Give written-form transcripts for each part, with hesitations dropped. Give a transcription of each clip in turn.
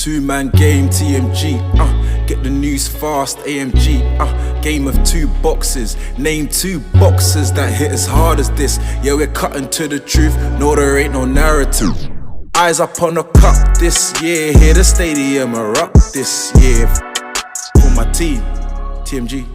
Two-man game, TMG, get the news fast, AMG, game of two boxes. Name two boxers that hit as hard as this. Yeah, we're cutting to the truth, no, there ain't no narrative. Eyes up on the cup this year, hear the stadium erupt this year. For my team, TMG.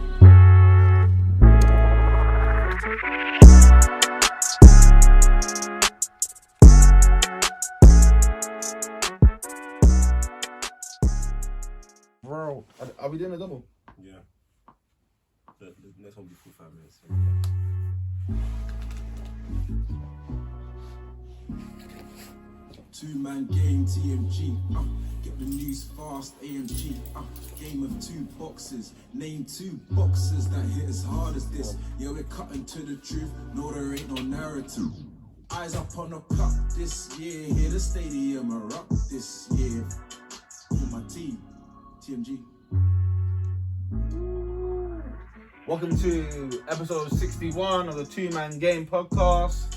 Bro, are we doing a double? Yeah. The next one will be full 5 minutes. Two-man game, TMG, get the news fast, AMG, game of two boxes. Name two boxers that hit as hard as this. Yeah, we're cutting to the truth, no, there ain't no narrative. Eyes up on the cup this year, hear the stadium erupt this year. For my team, TMG. Welcome to episode 61 of the Two-Man Game podcast.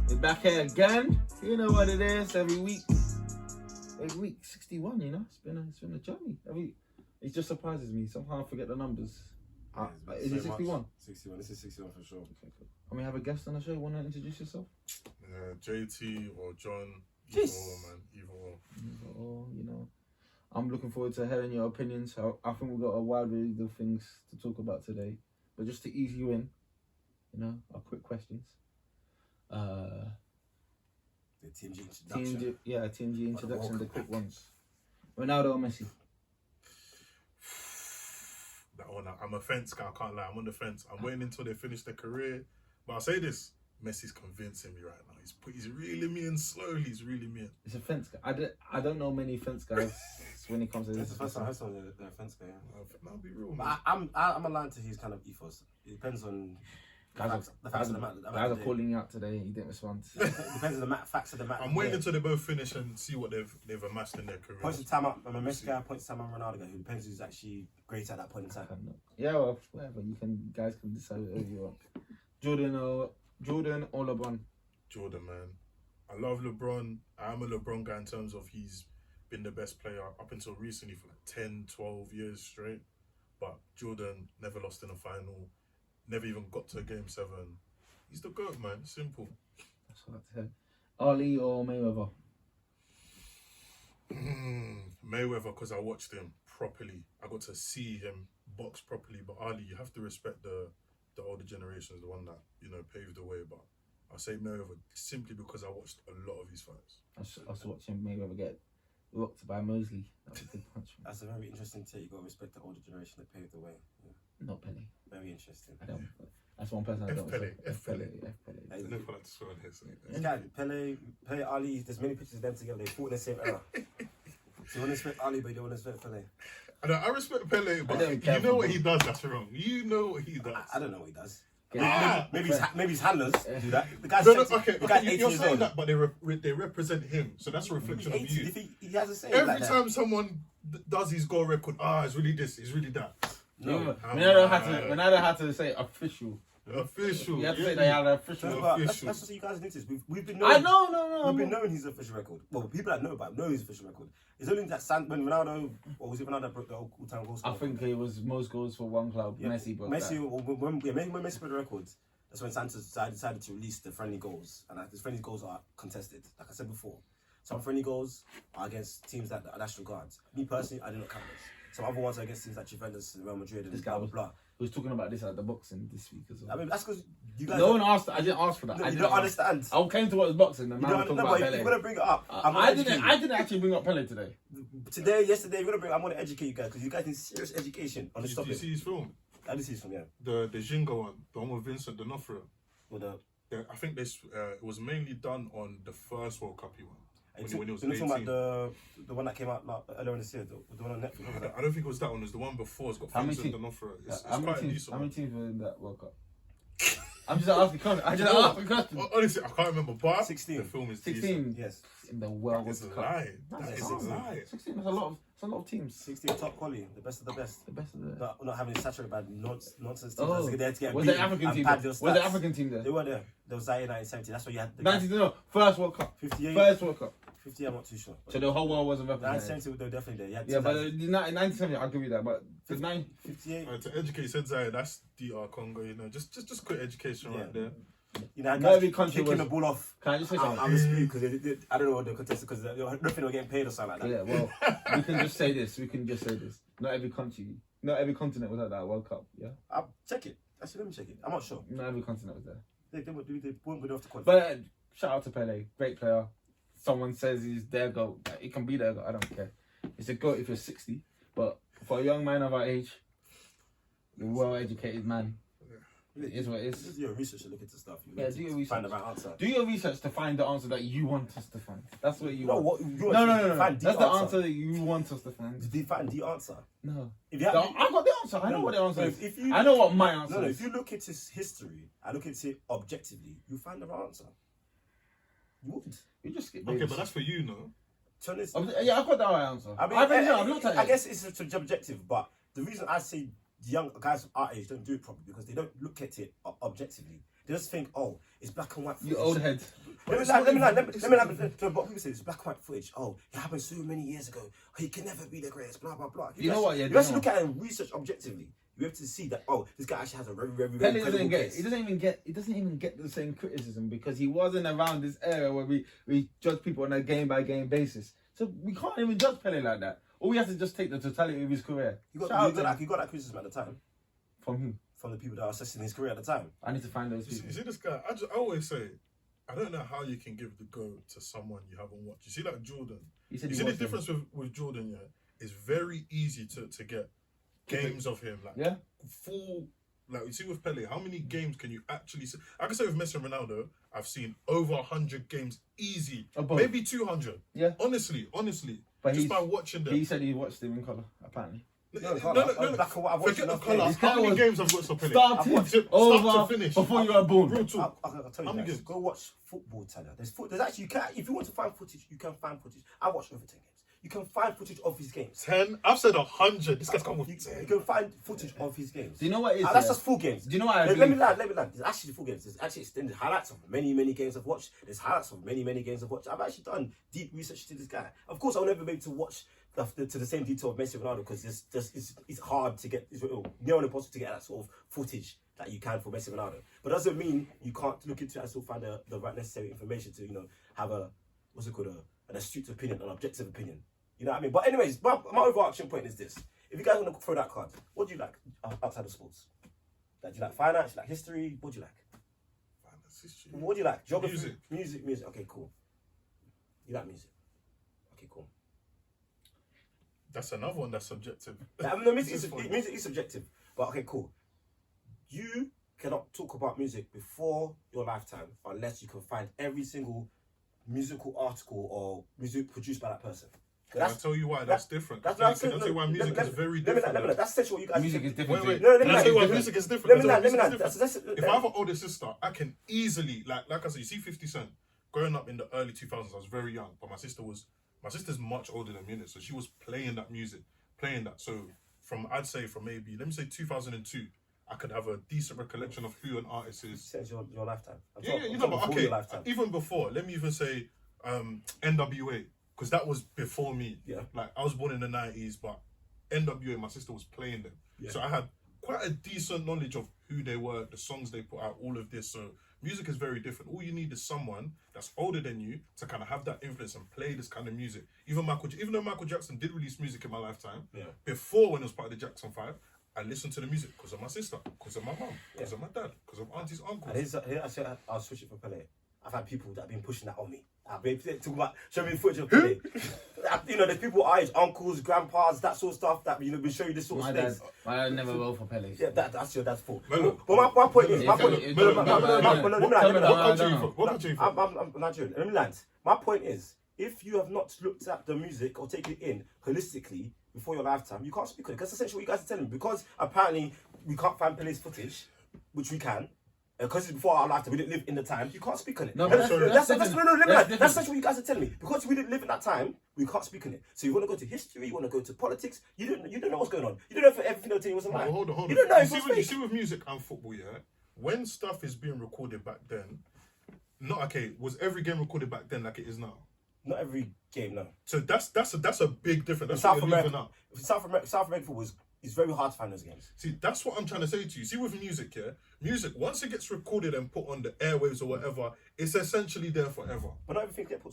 We're back here again. You know what it is, every week, 61, you know? It's been a journey. It just surprises me. Somehow I forget the numbers. Is it 61? 61, this is 61 for sure. Okay, cool. And we have a guest on the show. Want to introduce yourself? JT or John, either or, man, either or. You know, I'm looking forward to hearing your opinions. I think we've got a wide range of things to talk about today. But just to ease you in, you know, our quick questions. The TMG introduction. TMG introduction, the quick ones. Ronaldo or Messi? That one, I'm a fence guy, I can't lie. I'm on the fence. I'm waiting until they finish their career. But I'll say this, Messi's convincing me right now. He's reeling me in slowly. He's reeling me in. It's a fence guy. I don't know many fence guys when it comes to this. It's the first time I saw the fence guy. I'll be real, man. But I'm aligned to his kind of ethos. It depends on the facts of the matter. Guys are calling you out today. You didn't respond. It depends on the facts of the matter. I'm waiting until they both finish and see what they've amassed in their career. Points of time, I'm a Messi guy. Points of time, I'm a Ronaldo guy. Who depends who's actually great at that point in time. Yeah, well, whatever. Guys can decide whatever you want. Jordan or LeBron? Jordan, man. I love LeBron. I am a LeBron guy in terms of he's been the best player up until recently for like 10, 12 years straight. But Jordan never lost in a final. Never even got to a game 7. He's the GOAT, man. Simple. That's what I said. Ali or Mayweather? Mayweather, because I watched him properly. I got to see him box properly. But Ali, you have to respect the older generations, the one that, you know, paved the way. But I'll say Mayweather simply because I watched a lot of his fights. I was watching Mayweather get rocked by Mosley. That was a good punch. That's a very interesting take. You got to respect the older generation that paved the way. Yeah. Not Pele. Very interesting. I don't. That's one person I don't. Eff Pele. Hey, I never like to swear on here. This guy, Pele, Ali, there's many pictures of them together. They fought in the same era. So you want to respect Ali, but you don't want to respect Pele. I respect Pele, but you know what he does that's wrong. You know what he does. I don't know what he does. Maybe his handlers do that. The guy's you're saying that, but they represent him, so that's a reflection of you. He has a say. Every time someone does his goal record, it's really this, it's really that. No, Ronaldo had to say official. Official. You have to say they had an official. That's what you guys notice. We've been I knowing. know. We've been knowing his official record. Well, people that know about him know his official record. It's only that when Ronaldo, or was it Ronaldo that broke the all-time goal score? I think it was most goals for one club. Yeah, Messi broke that. When Messi broke the records, that's when Santos decided to release the friendly goals, and the friendly goals are contested. Like I said before, some friendly goals are against teams that are National Guards. Me personally, I did not count this. Some other ones are against teams like Juventus and Real Madrid and this guy blah blah. He was talking about this at the boxing this week as well. I mean, that's because you guys. No one asked. I didn't ask for that. No, you don't understand. I came to watch boxing. And man talking about Pele. You're gonna bring it up. I didn't actually bring up Pele today. Yesterday, I'm gonna educate you guys because you guys need serious education on this topic. Did you see his film? I did see his film, yeah. The Ginga one, the one with Vincent D'Onofrio. Well, I think this it was mainly done on the first World Cup he won. When he was 18. Talking about the one that came out earlier in this year, the one on Netflix. I don't think it was that one. It was the one before. It's got Vincent D'Onofrio. It's how quite many decent. How many teams were in that World Cup? I'm just asking question. Honestly, I can't remember. But 16. The film is 16. Decent. Yes. In the World That is Cup. a lie. That is a lie. 16. That's a lot of teams. 16 top quality, the best of the best. The best of the. Not having it saturated by nonsense teams. Oh. There to get Was the African team there? Was the African team there? They were there. There was Zaire 1970. That's why you had. 1970. No, first World Cup. 58. First World Cup. 50, I'm not too sure. So the whole world wasn't represented. 1970, they were definitely there. Yeah, but in 1970, I'll give you that. But the 58. To educate, said Zaya, that's DR Congo. You know, just quick education right there. You know, Not every country kicking was... the ball off. Can I just say something? I'm dispute because I don't know what the contest because nothing were getting paid or something like that. Yeah, well, we can just say this. Not every continent was at that World Cup. Yeah. I'll check it. Actually, let me check it. I'm not sure. Not every continent was there. They weren't good enough to qualify. But shout out to Pele, great player. Someone says he's their goat. It can be their goat. I don't care. It's a goat if you're 60. But for a young man of our age, a well-educated man, it is what it is. Do your research to look into stuff. Do your research. Find the right answer. Do your research to find the answer that you want us to find. That's what you want. No. That's the answer that you want us to find. Did you find the answer? No. If you I got the answer. I know what the answer is. If you, I know what my answer is. If you look into history and look into it objectively, you find the right answer. You would. You just skip. Okay, but that's for you, no? Yeah, I've got the right ansser. I've looked at it. I guess it's subjective, but the reason I say the young guys of our age don't do it properly because they don't look at it objectively. They just think, oh, it's black and white footage. You old head. Let me what people say, it's black and white footage. Oh, it happened so many years ago. He can never be the greatest, blah, blah, blah. You know what? You have to look at it and research objectively. You have to see that, oh, this guy actually has a very, very, very Pele credible case. he doesn't even get the same criticism because he wasn't around this era where we judge people on a game by game basis. So we can't even judge Pele like that. All we have to just take the totality of his career. You got that criticism at the time. From who? From the people that are assessing his career at the time. I need to find those people. You see this guy? I always say, I don't know how you can give the go to someone you haven't watched. You see, like Jordan. You see the difference with Jordan, yeah? It's very easy to get games of him. Like full, like you see with Pele, how many games can you actually see? I can say with Messi and Ronaldo, I've seen over 100 games easy. Maybe 200. Yeah. Honestly. But just by watching them. He said he watched them in colour, apparently. No. Forget the colour. How many games I've watched of Pele? Start to finish. Before you were born. Real talk. I'll tell you guys, go watch football, Taylor. There's actually, if you want to find footage, you can find footage. I watched over 10 games. You can find footage of his games. 10? I've said 100. This guy's come with 10. You can find footage of his games. Do you know what it is? That's just full games. Do you know what I Let me land. There's actually full games. There's actually extended highlights of many games I've watched. There's highlights of many games I've watched. I've actually done deep research to this guy. Of course, I'll never be able to watch to the same detail of Messi and Ronaldo because it's hard to get, it's nearly impossible to get that sort of footage that you can for Messi and Ronaldo. But doesn't mean you can't look into it and still find the right necessary information to, have an astute opinion, an objective opinion. You know what I mean? But anyways, my overarching point is this. If you guys want to throw that card, what do you like outside of sports? Do you like finance? You like history? What do you like? Finance, history. What do you like? Geography? Music. Okay, cool. You like music? Okay, cool. That's another one that's subjective. No, music is subjective. But okay, cool. You cannot talk about music before your lifetime unless you can find every single musical article or music produced by that person. I'll tell you why that's different. Can I tell you why music is very different? That's essentially what you guys music is different. Wait. Can I tell you why music is different? Let me land. If I have an older sister, I can easily, like I said, you see 50 Cent. Growing up in the early 2000s, I was very young, but my sister's much older than me, so she was playing that music, So I'd say from maybe, let me say 2002, I could have a decent recollection of who an artist is. Since your lifetime. But okay, even before, let me even say NWA. Because that was before me. Yeah. Like, I was born in the 90s, but NWA, my sister was playing them. Yeah. So I had quite a decent knowledge of who they were, the songs they put out, all of this. So music is very different. All you need is someone that's older than you to kind of have that influence and play this kind of music. Even though Michael Jackson did release music in my lifetime, before when it was part of the Jackson 5, I listened to the music because of my sister, because of my mum, because of my dad, because of aunties, uncles. I'll switch it for Pele. I've had people that have been pushing that on me. I've been talking about showing me footage of Pele. There's people our age, uncles, grandpas, that sort of stuff that been showing you this sort of things. My dad never wrote for Pele. Yeah, that's your dad's fault. But my point is, I'm Nigerian. Let me land. My point is, if you have not looked at the music or taken it in holistically before your lifetime, you can't speak on it. Because essentially what you guys are telling me, because apparently we can't find Pele's footage, which we can. Because it's before our lifetime, we didn't live in the time. You can't speak on it. No, that's what you guys are telling me. Because we didn't live in that time, we can't speak on it. So you want to go to history, you want to go to politics. You don't know what's going on. You don't know if everything they'll tell you was a lie. Hold on. You don't know. You see with music and football, yeah. When stuff is being recorded back then, was every game recorded back then like it is now? Not every game, no. So that's a big difference. That's South what you're America, leaving out. South American football it's very hard to find those games. See, that's what I'm trying to say to you. See, with music, music, once it gets recorded and put on the airwaves or whatever, it's essentially there forever. But not everything gets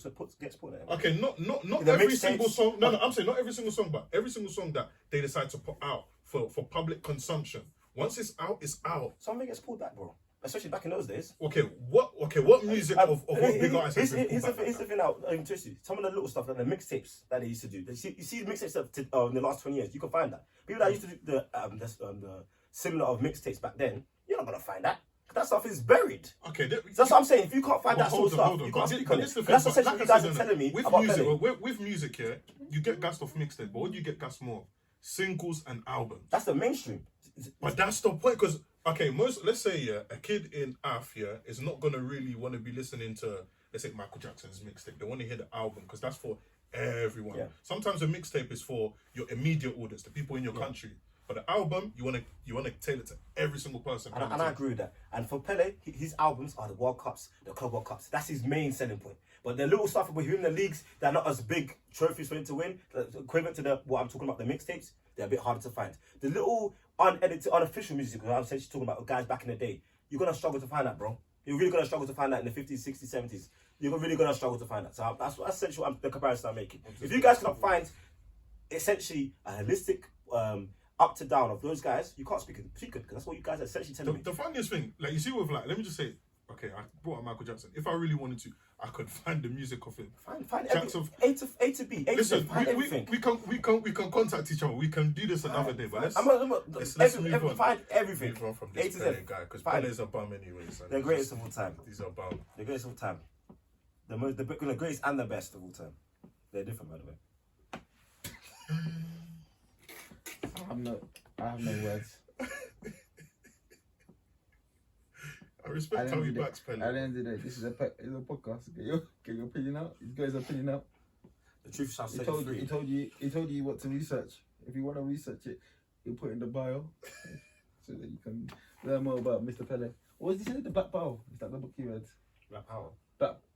put there. Okay, not The every single mixtapes- song. No, I'm saying not every single song, but every single song that they decide to put out for public consumption. Once it's out, it's out. Something gets pulled back, bro. Especially back in those days. Okay, what music of what big artists has been Here's pulled back? the thing now, interesting. Some of the little stuff, like the mixtapes that they used to do. You see the mixtapes in the last 20 years, you can find that. People that used to do the similar of mixtapes back then, you're not gonna find that. That stuff is buried. Okay, That's what I'm saying. If you can't find that sort of stuff, you can't speak on it. That's essentially what you guys are telling me with about music. Pele. With music, you get gassed off mixtape, but what do you get gassed more? Singles and albums. That's the mainstream. But that's the point, because let's say a kid in Eff is not gonna really want to be listening to, let's say, Michael Jackson's mixtape. They want to hear the album because that's for everyone. Yeah. Sometimes a mixtape is for your immediate audience, the people in your country. But the album, you wanna tailor to every single person. And I agree with that. And for Pele, his albums are the World Cups, the Club World Cups. That's his main selling point. But the little stuff with him in the leagues that are not as big trophies for him to win, equivalent to what I'm talking about, the mixtapes, they're a bit harder to find. The little unedited, unofficial music, I'm essentially talking about guys back in the day, you're going to struggle to find that, bro. You're really going to struggle to find that in the 50s, 60s, 70s. You're really going to struggle to find that. So that's essentially the comparison I'm making. If you guys cannot find essentially a holistic up to down of those guys, you can't speak because that's what you guys are essentially telling me. The funniest thing, like you see with let me just say, okay, I brought up Michael Jackson. If I really wanted to, I could find the music of him. Find Jackson, A to B. listen, find everything. we can contact each other. We can do this another day, but let's move on. Find everything. Move on from A this to Z. Pele guy, because Pele's a bum anyways. The greatest of all time. He's a bum. The greatest of all time. The greatest and the best of all time. They're different, by the way. I have no words. I respect how he backs Pele. At the end of the day, this is a podcast. Get your opinion out. He's got his opinion out. The truth shall set He told you what to research. If you want to research it, he'll put it in the bio so that you can learn more about Mr. Pele. What was he saying? The Black Pearl? Is that the book you read? Black Power.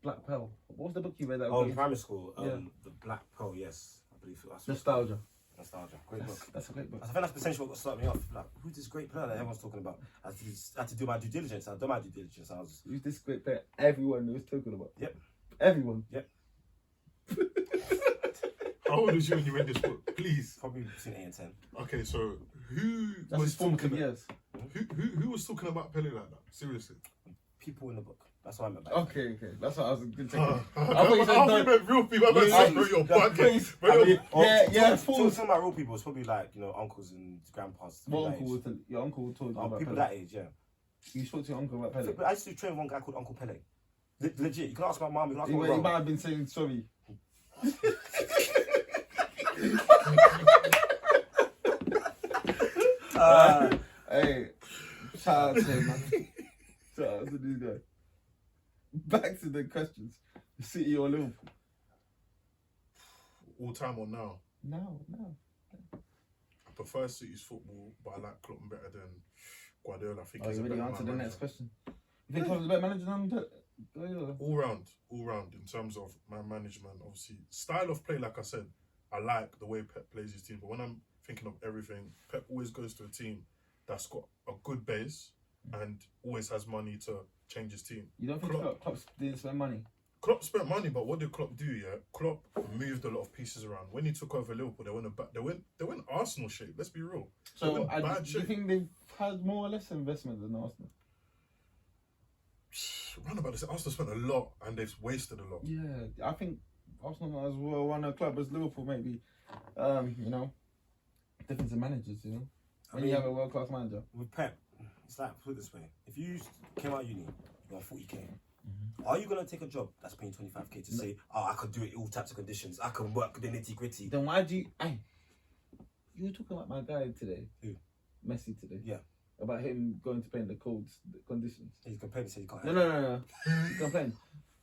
Black Pearl. What was the book you read? In primary school. Yeah. The Black Pearl. Yes, I believe that's Nostalgia. Nostalgia. Great book. That's a great book. I think that's potentially what started me off. Like, who's this great player that everyone's talking about? I had to do my due diligence. I done my due diligence. I was. Who's this great player? Everyone was talking about. Yep. Everyone. Yep. How old was you when you read this book? Please. Probably between 8 and 10. Okay, so who That's was his formative talking? years. Who was talking about Pele like that? Seriously. People in the book. That's what I meant by Okay. That's what I was going to say. I thought you meant real people. I'm going to say, bro, you're bugging. Yeah, Talking about real people, it's probably like, uncles and grandpas. What uncle your uncle told you about people Pele? that age, yeah. You spoke to your uncle about Pele? But I used to train one guy called Uncle Pele. Legit, you can ask my mum, you can ask my He brother. might have been saying sorry. Hey, shout out to him, man. Shout out to this guy. Back to the questions. City or Liverpool? All time or now? No. I prefer City's football, but I like Klopp better than Guardiola. I think Oh, he's you a already better answered the manager. next question. You think Klopp's a better manager than Guardiola? All round in terms of man management. Obviously, style of play, like I said, I like the way Pep plays his team. But when I'm thinking of everything, Pep always goes to a team that's got a good base and always has money to change his team. You don't think Klopp didn't spend money? Klopp spent money, but what did Klopp do? Yeah, Klopp moved a lot of pieces around. When he took over Liverpool, they went Arsenal shape. Let's be real. So bad do you think they've had more or less investment than Arsenal? Round about this, Arsenal spent a lot and they've wasted a lot. Yeah, I think Arsenal might as well run a club as Liverpool, maybe. Difference in managers, When you have a world class manager. With Pep, it's like, put it this way. If you came out of uni, you're on 40k. Are you going to take a job that's paying 25k to say, I could do it in all types of conditions, I can work the nitty gritty? Then why do you... You were talking about my guy today. Who? Messi today. Yeah. About him going to play in the cold conditions. He's complaining, said he can't. No. He's complaining.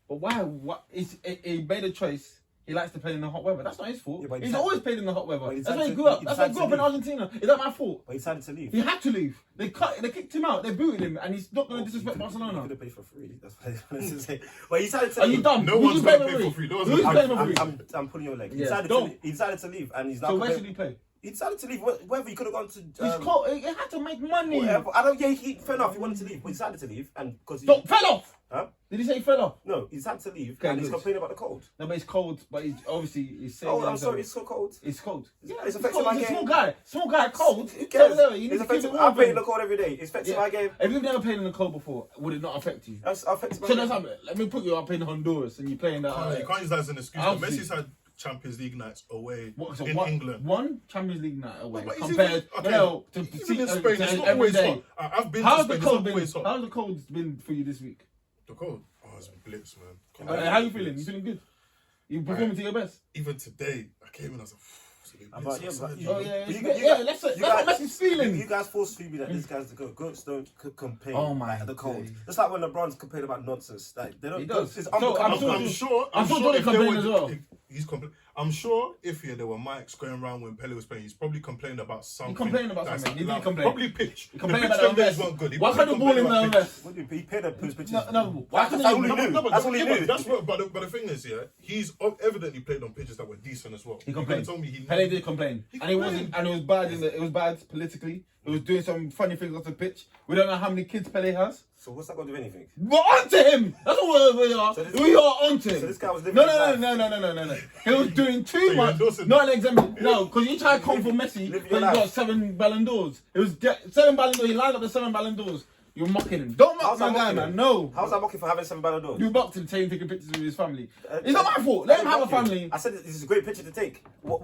But why? He made a choice He likes to play in the hot weather. That's not his fault. Yeah, but he He's decided- always played in the hot weather. but he That's why he decided grew to- up. he That's why he decided grew up to in leave. Argentina. Is that my fault? But he decided to leave. He had to leave. They kicked him out. They booted him, and he's not going to disrespect He Barcelona. could have paid for free. That's what I was to say. But he decided to Are leave. you dumb? No Who's one's playing gonna for pay free? for free. No one's Who's gonna playing for free? I'm pulling your leg. Yeah, don't. He decided to leave, and he's now. So where should he play? He decided to leave. Wherever he could have gone to. He's cold. He had to make money. Whatever. I don't. Yeah, fair enough. He wanted to leave, but he decided to leave, and because he. Fell off. Huh? Did he say he fell off? No, he decided to leave, Okay, and he's good. complaining about the cold. No, but it's cold. But he's obviously he's saying. Oh, I'm sorry, it's so cold. It's cold. Yeah, It's it's affecting cold. my He's a game. small guy, cold. Who cares? Tell me, you need It's to keep it affecting. warm. I'm playing in the cold every day. It's affecting my game. If you've never played in the cold before, would it not affect you? That's affecting my So game. that's how, let me put you up in Honduras and you playing that. You can't use that as an excuse. Obviously. Messi's had Champions League nights away What, so in one, England. One Champions League night away But it's compared even- to Even in Spain, it's not every always day. hot. I've been How's to the Spain, it's cold not been? always hot. How's the cold been for you this week? The cold? Oh, it's been blitz, man. Come on. How you feeling? You feeling good? You performing to your best? Even today, I came in, I was like, it's a bit But blitz yeah, outside. but Oh yeah, But that's what Messi's feeling. You guys force feed me that this guy's the goat. Goats don't complain Oh my at the cold. days. Just like when LeBron's complain about nonsense. Like they don't. He does. It's So, I'm unbelievable. sure- I'm sure Johnny if there complained were- as well. if he's I'm sure if there were mics going around when Pele was playing, he's probably complained about something. complained about that's something. He did like- complain. Probably pitch. He complained the about pitch the them days unrest. weren't good. He Why probably can't the ball in complained the about pitch. unrest? He paid up his pitches. No. Why That's couldn't all he? he No, knew. no, That's all he knew. But the thing is, yeah, he's evidently played on pitches that were decent as well. He complained. Told me he Pele did complain, He and it wasn't, complained. and it was bad. It was bad politically. It was doing some funny things off the pitch. We don't know how many kids Pele has. So what's that got to do with anything? We're onto him. That's what we are. So this- We are onto him. So this guy was living No. his life. He was doing too you're much. endorsing Not an example. No, because you try to come for Messi, Live but your he got life. 7 Ballon d'Ors. It was 7 Ballon d'Ors. He lined up the 7 Ballon d'Ors. You're mocking him. Don't mock How's my that guy, mocking man. him? No. How's that mocking for having 7 Ballon d'Ors? You mocked him saying taking pictures with his family. It's not my fault. Let him have a family. I said this is a great picture to take. What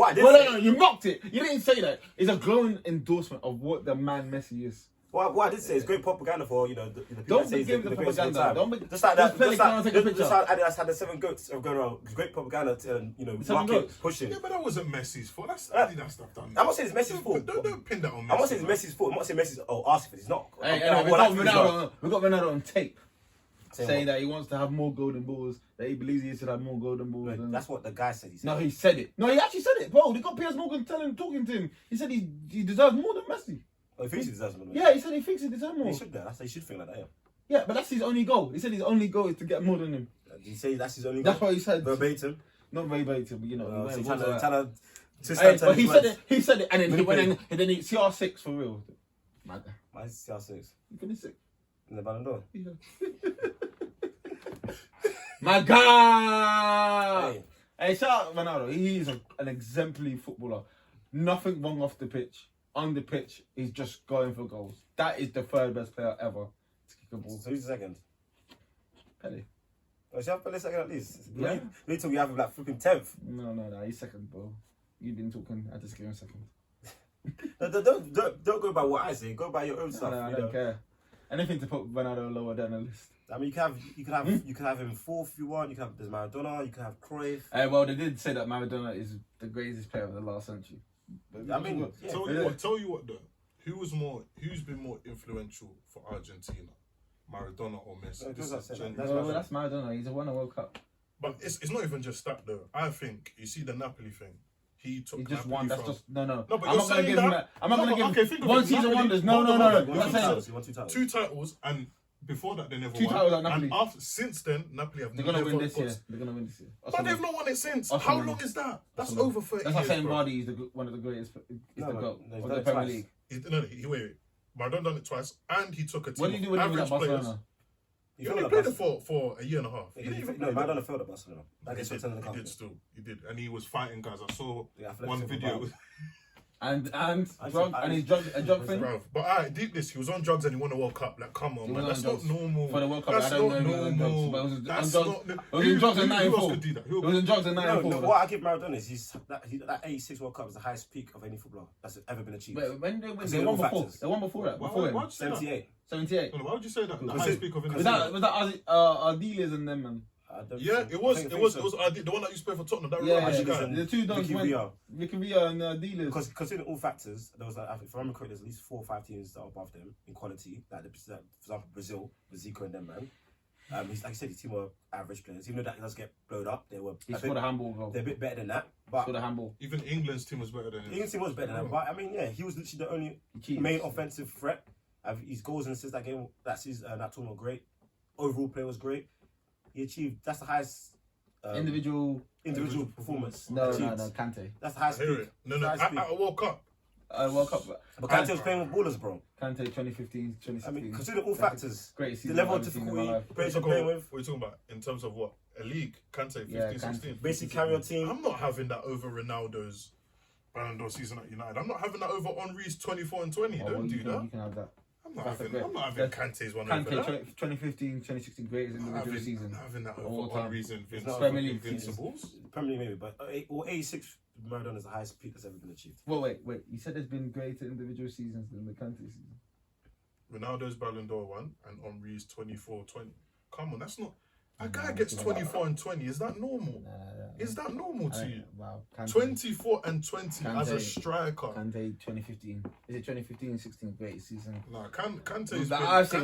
I did Well, say. no, you mocked it. You didn't say that. It's a glowing endorsement of what the man Messi is. What I did say is great propaganda for the people Don't that say he's give the the greatest of all propaganda. time. Don't be- Just like just that. Pele can't take a picture. Just like Adidas had the 7 goats of going around. It's great propaganda to 7 market goats? pushing. Yeah, but that wasn't Messi's fault. That's that stuff done. I'm not saying it's Messi's fault. Don't pin that on Messi. I'm not saying it's Messi's fault. I'm not saying Messi's asking for it. It's not. Hey, I'm- anyway, what I feel is not. we got Ronaldo on tape Saying saying what? that he wants to have more golden balls, that he believes he should have more golden balls. Like, and- that's what the guy said. He said. No, he said it. No, he actually said it. Bro, they got Piers Morgan talking to him. He said he deserves more than Messi. Oh, he thinks he deserves more. Yeah, he said he thinks he deserves more. He should. He should think like that. Yeah. Yeah, but that's his only goal. He said his only goal is to get more than him. Did he say that's his only? That's goal? what he said. Verbatim. Not very verbatim, but you know. So he trying went to like- twist Hey, and turn but he his said words. it. He said it, and then he went Manipulate. and then he CR6 for real. My guy, Mine's CR6 you finished it. in the Ballon d'Or. Yeah. My guy. Hey. Hey, shout out Ronaldo. He is an exemplary footballer. Nothing wrong off the pitch. On the pitch, he's just going for goals. That is the 3rd best player ever to kick a ball. So who's the second? Pele. Oh, should I have Pele second at least? Yeah. Wait till we have him like flipping 10th. No, he's second, bro. You've been talking. I just give him second. No, don't go by what I say. Go by your own stuff. No, I you don't know? care. Anything to put Ronaldo lower down the list. I mean, you could have him 4th if you want. You can have there's Maradona. You can have Cruyff. Well, they did say that Maradona is the greatest player of the last century. But I mean, yeah. Tell you what though. Who's been more influential for Argentina? Maradona or Messi? No, This that's is it. genuine. No, that's Maradona. He's won a World Cup. But it's not even just that though. I think you see the Napoli thing. He took He just Napoli won. That's from just no. No, but I'm you're not gonna saying give him that- that. I'm not No, gonna but give okay, him think of one it. season Napoli- wonders. No. Hold on, I'm hold on. not Two saying. titles. He won 2 titles. 2 titles, and before that they never 2 won. titles at Napoli. And after, since then, Napoli have They're gonna never win this got- year. They're gonna win this year. But they've not won it since. Arsenal How win long it. is that? That's Arsenal. over 30 That's like years, saying bro. Vardy is one of the greatest. Is No, the but goat he's of done the it Premier twice. League. Wait. Maradona done it twice, and he took a team What did he do when he was at average players. Barcelona? He only played it for a year and a half. Yeah, He didn't even no, play Maradona failed at Barcelona. That He gets did, returned in the he company. did still. He did. And he was fighting guys. I saw Yeah, I feel like one it's video. about- And I drug said- and his drug thing. Bruv. But alright, deep this. He was on drugs and he won a World Cup. Like, come on, He man. was That's on not drugs normal. for the World Cup. That's I don't not know if he was on drugs, normal. but it was That's on not. drugs. It was in drugs in Who else 94. could do that? It was in drugs in No, 94. what I give Maradona is that 86 World Cup is the highest peak of any footballer that's ever been achieved. Wait, when they won, Because they of won all before. factors. They won before that. Before Why'd him. you say that? 78. 78. No, why would you say that? The Because highest it- peak of Was any. that Ardiles and them, man? I don't Yeah, think- it was. I think It was. so. It was the one that used to play for Tottenham. That Yeah, rubbish Ardiles guy. and- the two dons Vicky went. Villa. Vicky Villa and Ardiles. Because considering all factors, there was like, if I remember correctly, there's at least 4 or 5 teams that are above them in quality. Like, for example, Brazil, with Zico and them, man. He's like I said, his team were average players. Even though that does get blown up, they were. He scored a handball goal. They're a bit better than that. But Scored a handball. Even England's team was better than his. England's team was better than that. But I mean, yeah, he was literally the only main offensive threat. His goals and assists that game, that tournament were great. Overall play was great. He achieved. That's the highest individual performance. No, Kante. That's the highest. At a World Cup. World Cup. But Kante was playing with ballers, bro. Kante 2015, 2016. I mean, consider all factors. Great season. The level of difficulty, players you're playing with. What are you talking about? In terms of what? A league? Kante 15, 16. Basically, carry your team. I'm not having that over Ronaldo's Ballon d'Or season at United. I'm not having that over Henry's 24 and 20. Don't do that. You can have that. I'm not having Kante's one over that. 2015, 2016, greatest individual season. I'm not having that All over time. Henry's Premier League Invincibles. Premier League maybe, but 86 Maradona is the highest peak that's ever been achieved. Well, wait. You said there's been greater individual seasons than the Kante season. Ronaldo's Ballon d'Or 1 and Henry's 24-20. Come on, that's not. A guy gets 24 and 20. Is that normal? Is that normal to you? Wow. Kante, 24 and 20 as a Kante, striker. Kante 2015. Is it 2015 and 16 greatest season? Nah, Kante's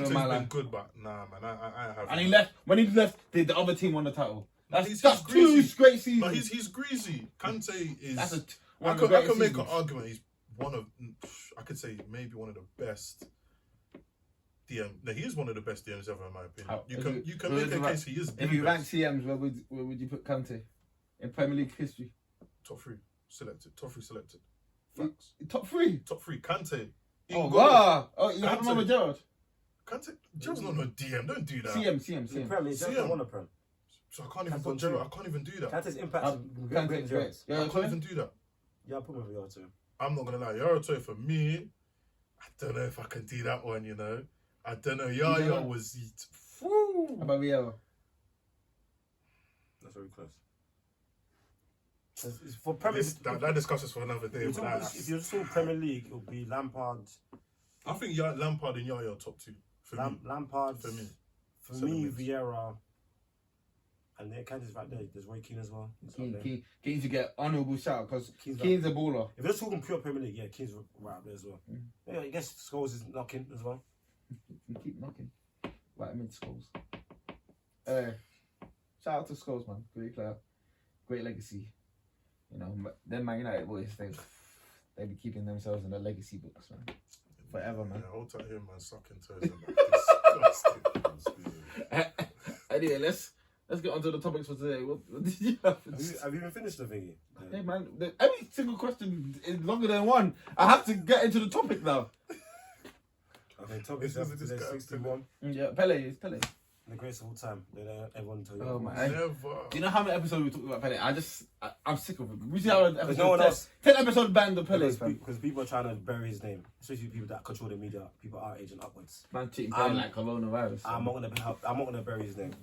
been good, but nah, man, I have. And he left. When he left, the other team won the title. That's He's two greasy. great seasons. But he's greasy. Kante is. I could make an argument. He's one of. I could say maybe one of the best. No, he is one of the best DMs ever, in my opinion. You can make a case he is. If you rank CMs, where would you put Kante in Premier League history? Top 3 selected. Facts. Top 3. Top 3. Kante. Oh wow! Oh, you have him over Gerrard. Kante. Gerrard's not no DM. Don't do that. CM. Premier League, Gerrard won the Prem. So I can't even put Gerrard. I can't even do that. Kante's impact is Kante's great. I can't even do that. Yeah, I'll put him over Yara too. I'm not gonna lie. Yara Toure for me. I don't know if I can do that one. You know. I don't know. Yaya was. How about Vieira? That's very close. For Premier that discusses for another day. If you're talking Premier League, it would be Lampard. I think Lampard and Yaya are top 2 for me. Lampard for me. For me, Vieira. And there, Kante's right there. There's Roy Keane as well. Keane to get honourable shout because Keane's a baller. If you're talking pure Premier League, yeah, Keane's right up there as well. Yeah, I guess Scholes is knocking as well. You keep knocking. Right mid Scholes. Shout out to Scholes, man. Great player. Great legacy. You know, them Man United boys, they be keeping themselves in the legacy books, man. Forever, man. Yeah, hold tight here, man. Sucking toes. Disgusting. Anyway, let's get on to the topics for today. What did you have? Have you even finished the thingy? Hey, man, every single question is longer than one. I have to get into the topic now. Okay, topic is 61. Yeah, Pele. The greatest of all time. Everyone tell you. Oh, man. Never. Do you know how many episodes we talked about Pele? I'm sick of it. We see how episode no one else. 10 episodes banned the Pele. Because people are trying to bury his name, especially people that control the media, people our age and upwards. Man, treating Pele like coronavirus. I'm not gonna bury his name.